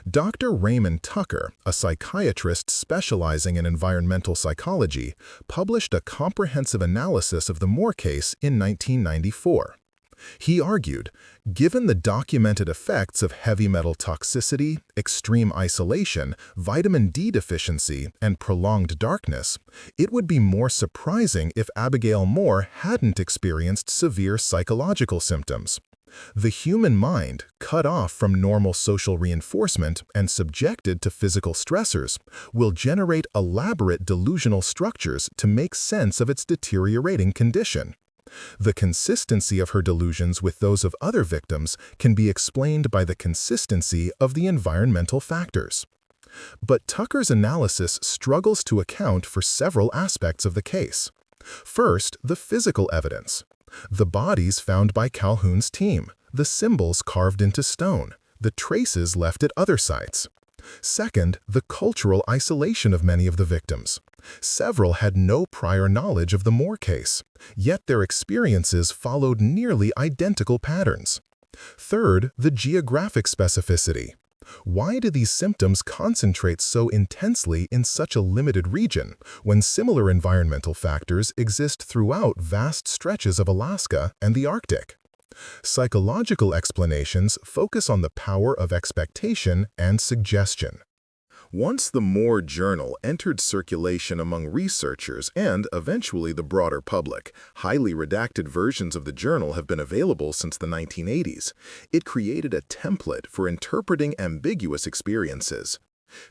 Dr. Raymond Tucker, a psychiatrist specializing in environmental psychology, published a comprehensive analysis of the Moore case in 1994. He argued, given the documented effects of heavy metal toxicity, extreme isolation, vitamin D deficiency, and prolonged darkness, it would be more surprising if Abigail Moore hadn't experienced severe psychological symptoms. The human mind, cut off from normal social reinforcement and subjected to physical stressors, will generate elaborate delusional structures to make sense of its deteriorating condition. The consistency of her delusions with those of other victims can be explained by the consistency of the environmental factors. But Tucker's analysis struggles to account for several aspects of the case. First, the physical evidence. The bodies found by Calhoun's team, the symbols carved into stone, the traces left at other sites. Second, the cultural isolation of many of the victims. Several had no prior knowledge of the Moore case, yet their experiences followed nearly identical patterns. Third, the geographic specificity. Why do these symptoms concentrate so intensely in such a limited region, when similar environmental factors exist throughout vast stretches of Alaska and the Arctic? Psychological explanations focus on the power of expectation and suggestion. Once the Moore Journal entered circulation among researchers and eventually the broader public, highly redacted versions of the journal have been available since the 1980s. It created a template for interpreting ambiguous experiences.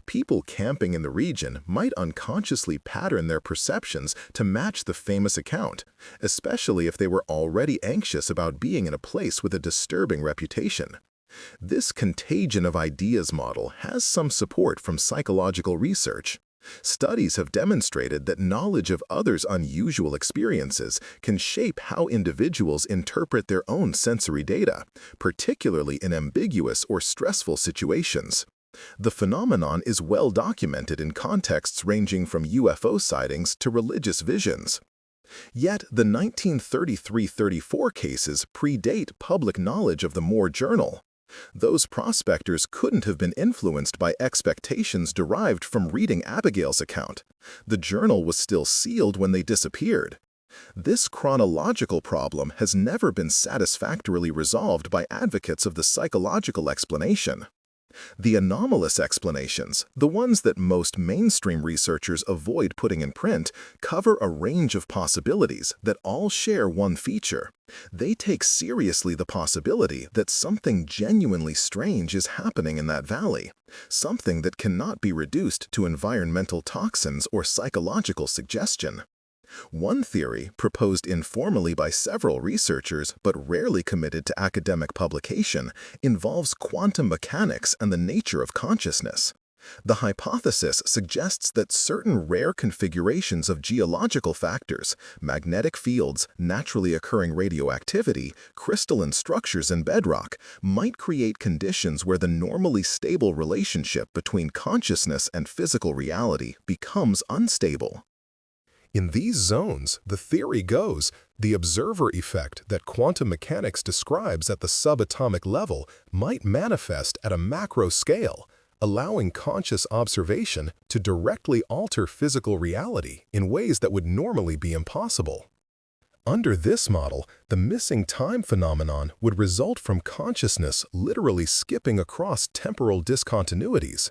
People camping in the region might unconsciously pattern their perceptions to match the famous account, especially if they were already anxious about being in a place with a disturbing reputation. This contagion of ideas model has some support from psychological research. Studies have demonstrated that knowledge of others' unusual experiences can shape how individuals interpret their own sensory data, particularly in ambiguous or stressful situations. The phenomenon is well documented in contexts ranging from UFO sightings to religious visions. Yet the 1933-34 cases predate public knowledge of the Moore Journal. Those prospectors couldn't have been influenced by expectations derived from reading Abigail's account. The journal was still sealed when they disappeared. This chronological problem has never been satisfactorily resolved by advocates of the psychological explanation. The anomalous explanations, the ones that most mainstream researchers avoid putting in print, cover a range of possibilities that all share one feature. They take seriously the possibility that something genuinely strange is happening in that valley, something that cannot be reduced to environmental toxins or psychological suggestion. One theory, proposed informally by several researchers but rarely committed to academic publication, involves quantum mechanics and the nature of consciousness. The hypothesis suggests that certain rare configurations of geological factors, magnetic fields, naturally occurring radioactivity, crystalline structures in bedrock, might create conditions where the normally stable relationship between consciousness and physical reality becomes unstable. In these zones, the theory goes, the observer effect that quantum mechanics describes at the subatomic level might manifest at a macro scale, allowing conscious observation to directly alter physical reality in ways that would normally be impossible. Under this model, the missing time phenomenon would result from consciousness literally skipping across temporal discontinuities.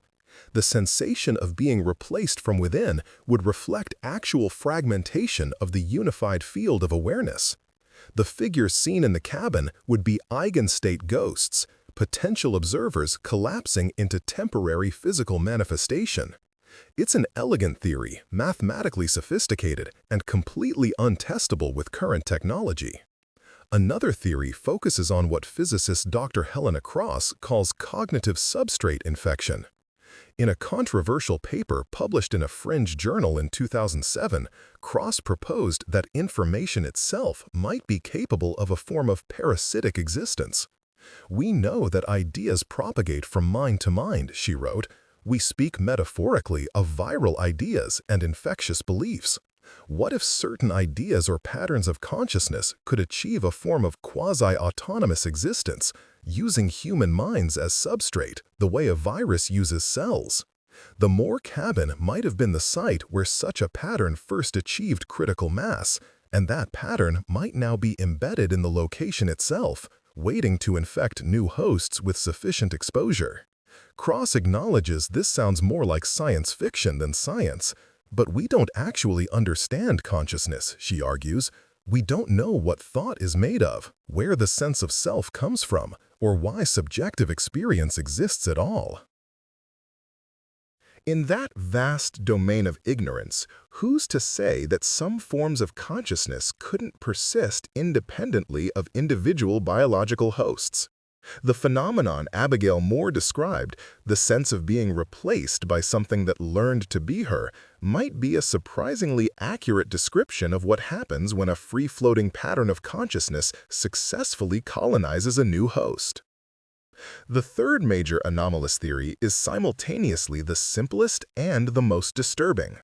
The sensation of being replaced from within would reflect actual fragmentation of the unified field of awareness. The figures seen in the cabin would be eigenstate ghosts, potential observers collapsing into temporary physical manifestation. It's an elegant theory, mathematically sophisticated, and completely untestable with current technology. Another theory focuses on what physicist Dr. Helena Cross calls cognitive substrate infection. In a controversial paper published in a fringe journal in 2007, Cross proposed that information itself might be capable of a form of parasitic existence. "We know that ideas propagate from mind to mind," she wrote. "We speak metaphorically of viral ideas and infectious beliefs. What if certain ideas or patterns of consciousness could achieve a form of quasi-autonomous existence, using human minds as substrate, the way a virus uses cells? The Moore cabin might have been the site where such a pattern first achieved critical mass, and that pattern might now be embedded in the location itself, waiting to infect new hosts with sufficient exposure." Cross acknowledges this sounds more like science fiction than science. But we don't actually understand consciousness, she argues. We don't know what thought is made of, where the sense of self comes from, or why subjective experience exists at all. In that vast domain of ignorance, who's to say that some forms of consciousness couldn't persist independently of individual biological hosts? The phenomenon Abigail Moore described, the sense of being replaced by something that learned to be her, might be a surprisingly accurate description of what happens when a free-floating pattern of consciousness successfully colonizes a new host. The third major anomalous theory is simultaneously the simplest and the most disturbing.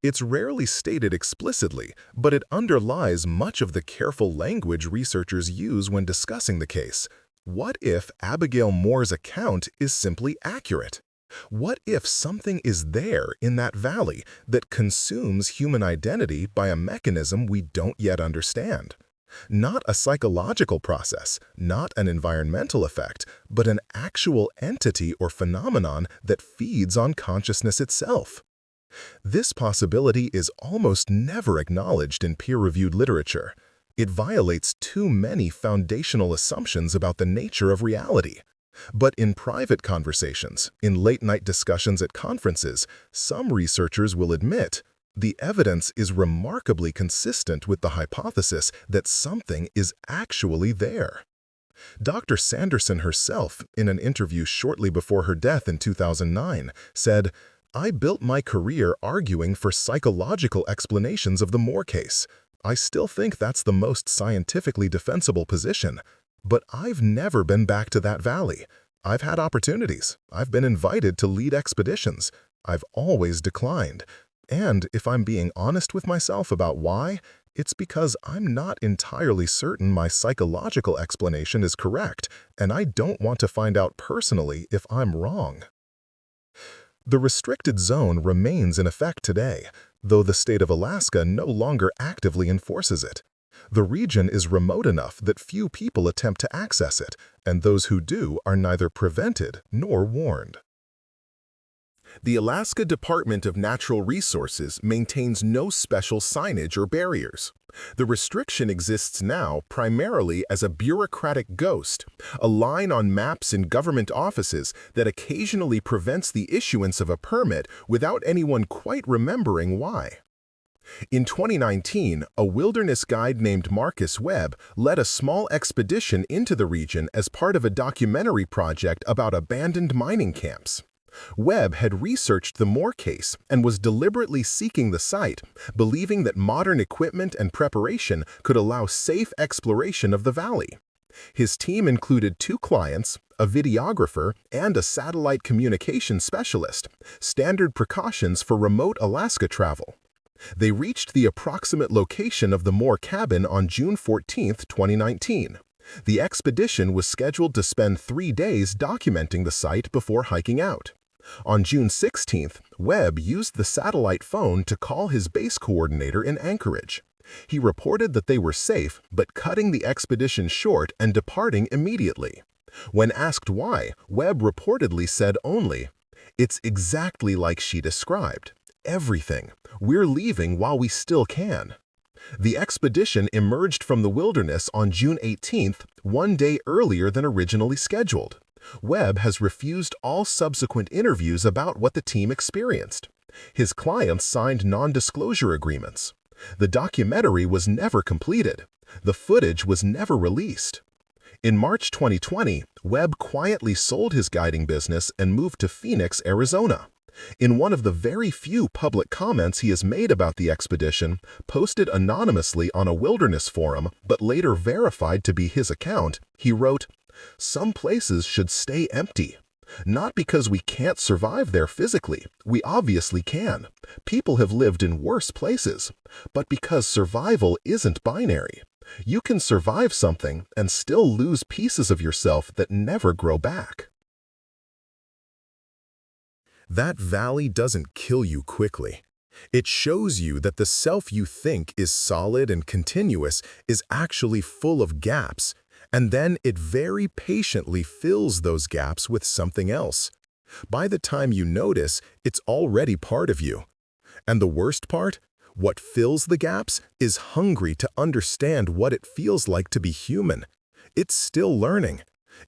It's rarely stated explicitly, but it underlies much of the careful language researchers use when discussing the case. What if Abigail Moore's account is simply accurate? What if something is there in that valley that consumes human identity by a mechanism we don't yet understand? Not a psychological process, not an environmental effect, but an actual entity or phenomenon that feeds on consciousness itself. This possibility is almost never acknowledged in peer-reviewed literature. It violates too many foundational assumptions about the nature of reality. But in private conversations, in late-night discussions at conferences, some researchers will admit the evidence is remarkably consistent with the hypothesis that something is actually there. Dr. Sanderson herself, in an interview shortly before her death in 2009, said, I built my career arguing for psychological explanations of the Moore case. I still think that's the most scientifically defensible position. But I've never been back to that valley. I've had opportunities. I've been invited to lead expeditions. I've always declined. And if I'm being honest with myself about why, it's because I'm not entirely certain my psychological explanation is correct, and I don't want to find out personally if I'm wrong. The restricted zone remains in effect today, though the state of Alaska no longer actively enforces it. The region is remote enough that few people attempt to access it, and those who do are neither prevented nor warned. The Alaska Department of Natural Resources maintains no special signage or barriers. The restriction exists now primarily as a bureaucratic ghost, a line on maps in government offices that occasionally prevents the issuance of a permit without anyone quite remembering why. In 2019, a wilderness guide named Marcus Webb led a small expedition into the region as part of a documentary project about abandoned mining camps. Webb had researched the Moore case and was deliberately seeking the site, believing that modern equipment and preparation could allow safe exploration of the valley. His team included 2 clients, a videographer, and a satellite communication specialist, standard precautions for remote Alaska travel. They reached the approximate location of the Moore cabin on June 14, 2019. The expedition was scheduled to spend 3 days documenting the site before hiking out. On June 16th, Webb used the satellite phone to call his base coordinator in Anchorage. He reported that they were safe, but cutting the expedition short and departing immediately. When asked why, Webb reportedly said only, "It's exactly like she described. Everything. We're leaving while we still can." The expedition emerged from the wilderness on June 18th, 1 day earlier than originally scheduled. Webb has refused all subsequent interviews about what the team experienced. His clients signed non-disclosure agreements. The documentary was never completed. The footage was never released. In March 2020, Webb quietly sold his guiding business and moved to Phoenix, Arizona. In one of the very few public comments he has made about the expedition, posted anonymously on a wilderness forum but later verified to be his account, he wrote, "Some places should stay empty. Not because we can't survive there physically, we obviously can. People have lived in worse places. But because survival isn't binary. You can survive something and still lose pieces of yourself that never grow back." That valley doesn't kill you quickly. It shows you that the self you think is solid and continuous is actually full of gaps, and then it very patiently fills those gaps with something else. By the time you notice, it's already part of you. And the worst part? What fills the gaps is hungry to understand what it feels like to be human. It's still learning.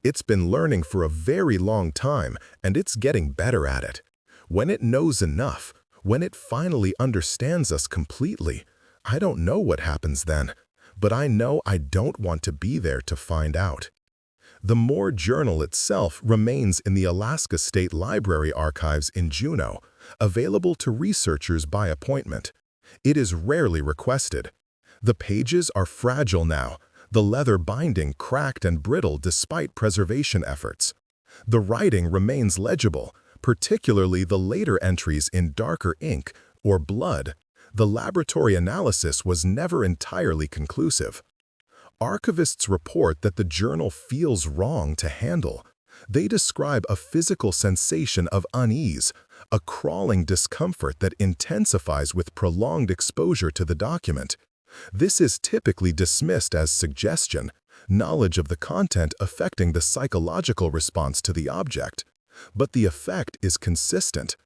It's been learning for a very long time, and it's getting better at it. When it knows enough, when it finally understands us completely, I don't know what happens then, but I know I don't want to be there to find out. The Moore Journal itself remains in the Alaska State Library archives in Juneau, available to researchers by appointment. It is rarely requested. The pages are fragile now, the leather binding cracked and brittle despite preservation efforts. The writing remains legible, particularly the later entries in darker ink or blood. The laboratory analysis was never entirely conclusive. Archivists report that the journal feels wrong to handle. They describe a physical sensation of unease, a crawling discomfort that intensifies with prolonged exposure to the document. This is typically dismissed as suggestion, knowledge of the content affecting the psychological response to the object. But the effect is consistent.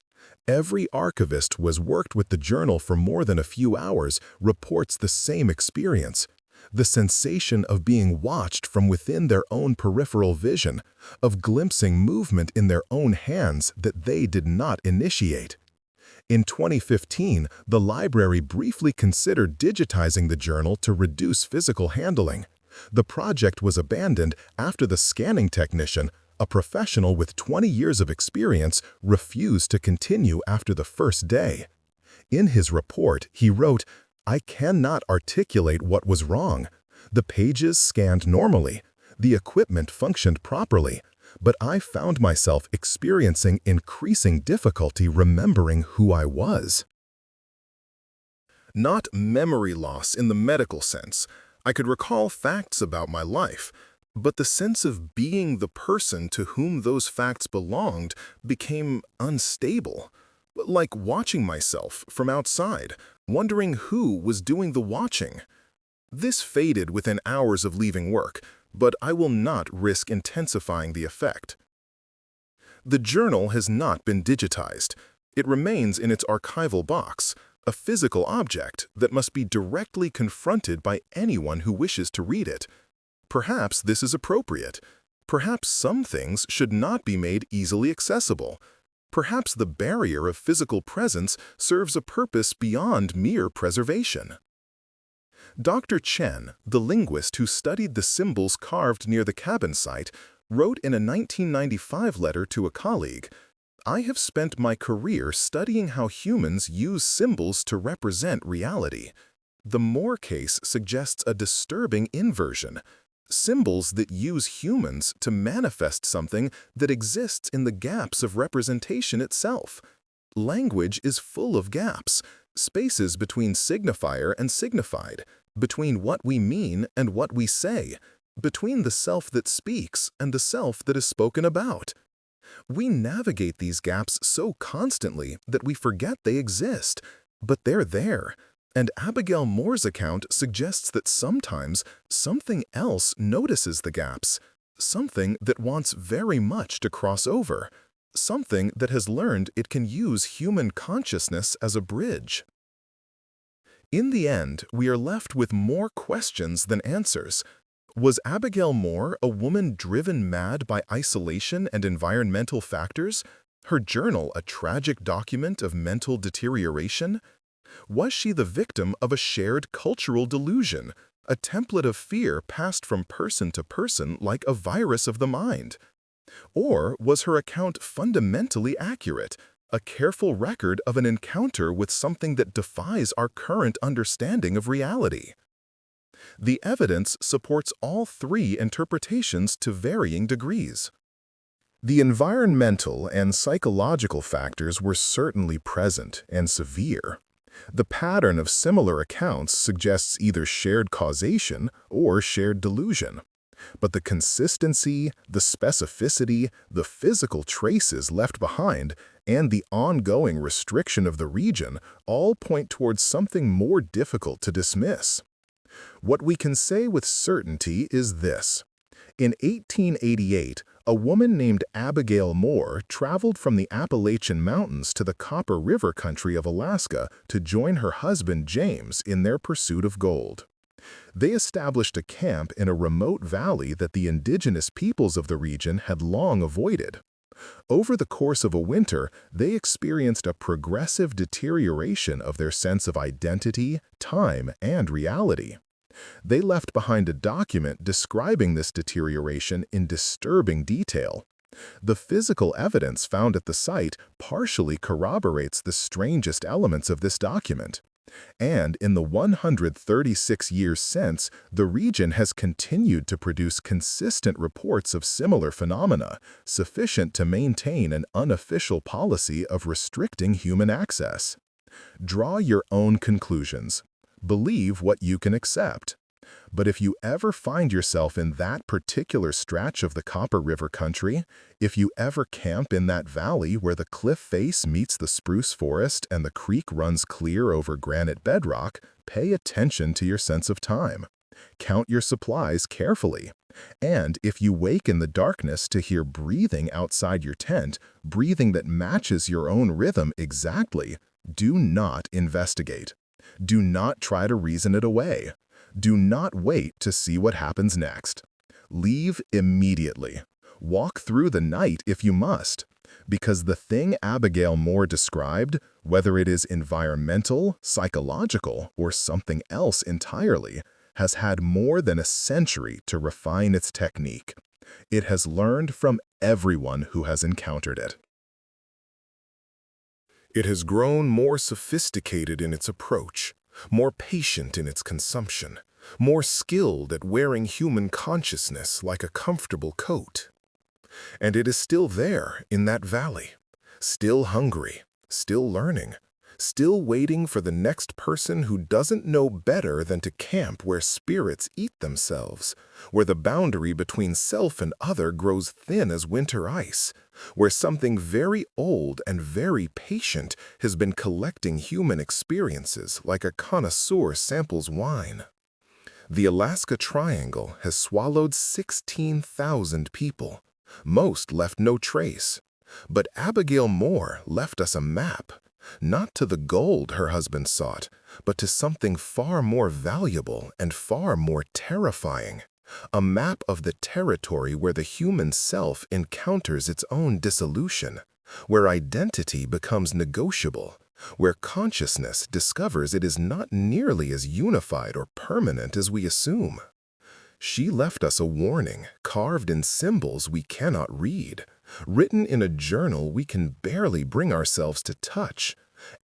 Every archivist who has worked with the journal for more than a few hours reports the same experience. The sensation of being watched from within their own peripheral vision, of glimpsing movement in their own hands that they did not initiate. In 2015, the library briefly considered digitizing the journal to reduce physical handling. The project was abandoned after the scanning technician, A professional with 20 years of experience refused to continue after the first day. In his report, he wrote, "I cannot articulate what was wrong. The pages scanned normally. The equipment functioned properly, but I found myself experiencing increasing difficulty remembering who I was." Not memory loss in the medical sense. I could recall facts about my life, but the sense of being the person to whom those facts belonged became unstable. Like watching myself from outside, wondering who was doing the watching. This faded within hours of leaving work, but I will not risk intensifying the effect. The journal has not been digitized. It remains in its archival box, a physical object that must be directly confronted by anyone who wishes to read it. Perhaps this is appropriate. Perhaps some things should not be made easily accessible. Perhaps the barrier of physical presence serves a purpose beyond mere preservation. Dr. Chen, the linguist who studied the symbols carved near the cabin site, wrote in a 1995 letter to a colleague, "I have spent my career studying how humans use symbols to represent reality. The Moore case suggests a disturbing inversion. Symbols that use humans to manifest something that exists in the gaps of representation itself. Language is full of gaps, spaces between signifier and signified, between what we mean and what we say, between the self that speaks and the self that is spoken about. We navigate these gaps so constantly that we forget they exist, but they're there. And Abigail Moore's account suggests that sometimes something else notices the gaps, something that wants very much to cross over, something that has learned it can use human consciousness as a bridge." In the end, we are left with more questions than answers. Was Abigail Moore a woman driven mad by isolation and environmental factors? Her journal a tragic document of mental deterioration? Was she the victim of a shared cultural delusion, a template of fear passed from person to person like a virus of the mind? Or was her account fundamentally accurate, a careful record of an encounter with something that defies our current understanding of reality? The evidence supports all three interpretations to varying degrees. The environmental and psychological factors were certainly present and severe. The pattern of similar accounts suggests either shared causation or shared delusion. But the consistency, the specificity, the physical traces left behind, and the ongoing restriction of the region all point towards something more difficult to dismiss. What we can say with certainty is this. In 1888, a woman named Abigail Moore traveled from the Appalachian Mountains to the Copper River country of Alaska to join her husband James in their pursuit of gold. They established a camp in a remote valley that the indigenous peoples of the region had long avoided. Over the course of a winter, they experienced a progressive deterioration of their sense of identity, time, and reality. They left behind a document describing this deterioration in disturbing detail. The physical evidence found at the site partially corroborates the strangest elements of this document. And in the 136 years since, the region has continued to produce consistent reports of similar phenomena, sufficient to maintain an unofficial policy of restricting human access. Draw your own conclusions. Believe what you can accept. But if you ever find yourself in that particular stretch of the Copper River country, if you ever camp in that valley where the cliff face meets the spruce forest and the creek runs clear over granite bedrock, pay attention to your sense of time. Count your supplies carefully. And if you wake in the darkness to hear breathing outside your tent, breathing that matches your own rhythm exactly, do not investigate. Do not try to reason it away. Do not wait to see what happens next. Leave immediately. Walk through the night if you must, because the thing Abigail Moore described, whether it is environmental, psychological, or something else entirely, has had more than a century to refine its technique. It has learned from everyone who has encountered it. It has grown more sophisticated in its approach, more patient in its consumption, more skilled at wearing human consciousness like a comfortable coat. And it is still there in that valley, still hungry, still learning, still waiting for the next person who doesn't know better than to camp where spirits eat themselves, where the boundary between self and other grows thin as winter ice, where something very old and very patient has been collecting human experiences like a connoisseur samples wine. The Alaska Triangle has swallowed 16,000 people. Most left no trace. But Abigail Moore left us a map, not to the gold her husband sought, but to something far more valuable and far more terrifying. A map of the territory where the human self encounters its own dissolution, where identity becomes negotiable, where consciousness discovers it is not nearly as unified or permanent as we assume. She left us a warning carved in symbols we cannot read, written in a journal we can barely bring ourselves to touch,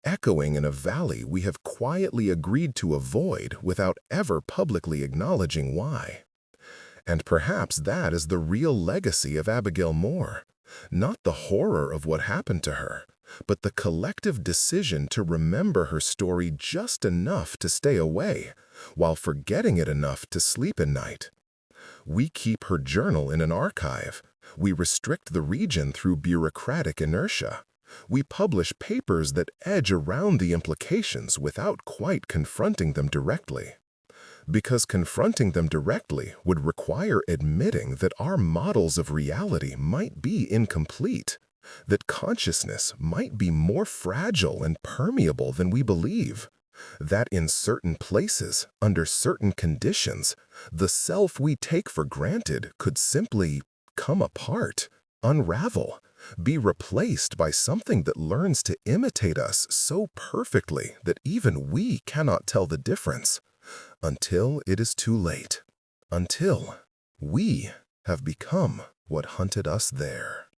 echoing in a valley we have quietly agreed to avoid without ever publicly acknowledging why. And perhaps that is the real legacy of Abigail Moore, not the horror of what happened to her, but the collective decision to remember her story just enough to stay away, while forgetting it enough to sleep at night. We keep her journal in an archive. We restrict the region through bureaucratic inertia. We publish papers that edge around the implications without quite confronting them directly. Because confronting them directly would require admitting that our models of reality might be incomplete, that consciousness might be more fragile and permeable than we believe, that in certain places, under certain conditions, the self we take for granted could simply come apart, unravel, be replaced by something that learns to imitate us so perfectly that even we cannot tell the difference, until it is too late, until we have become what hunted us there.